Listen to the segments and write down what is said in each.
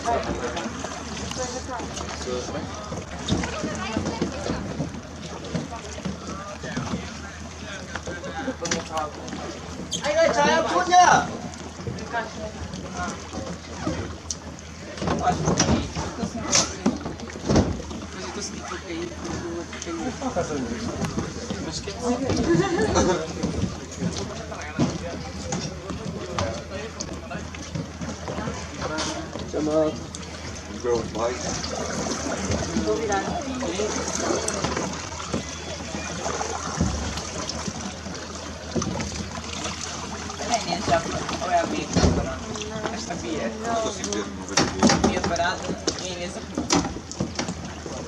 Anh ơi chờ em chút nhá. Tamam. Bro, bye.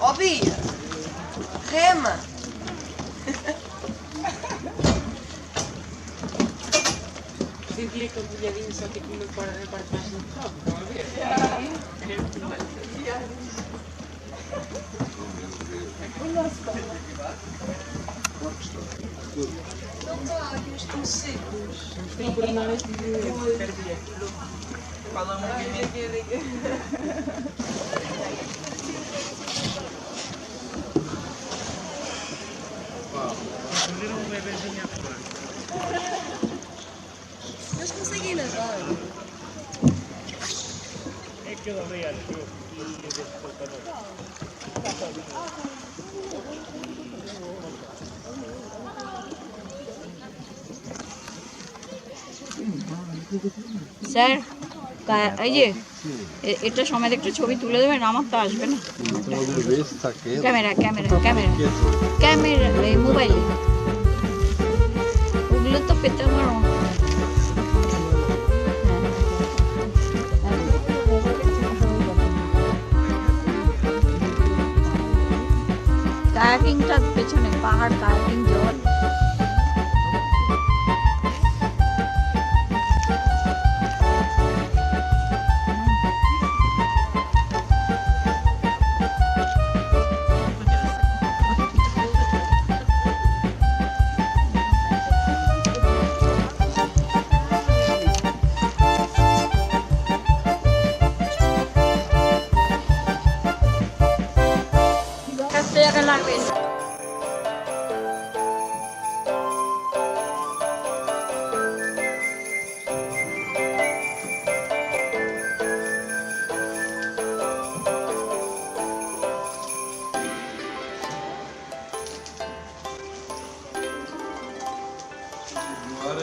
Obi! Rema! Senti que eu podia vir só que aqui no parte de baixo do copo, estão a ver? Não está, aqui estão secos. Tem que tornar este de perder. Fala um movimento. Perderam um bebezinho à fora. Mas conseguem nadar. É que eu dei acho que eu deixo soltar. Sir এই যে এটা সময় একটা ছবি তুলে দেবেন, আমার তো আসবে না। ক্যামেরা ক্যামেরা ক্যামেরা ক্যামেরা এই মোবাইলে ওগুলো তো পেতে আমার কায়াকিংটার পেছনে পাহাড়, কায়াকিং, জল। লাগবে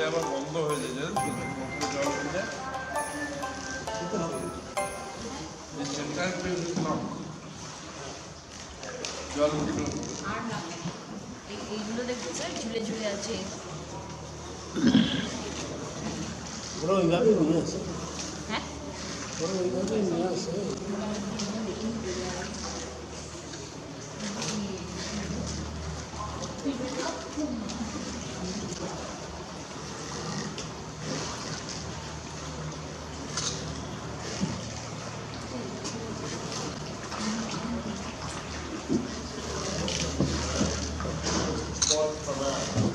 আবার বন্ধ হয়ে যায় জল এইগুলো দেখতে স্যার ঝুলে ঝুলে আছে। হ্যাঁ from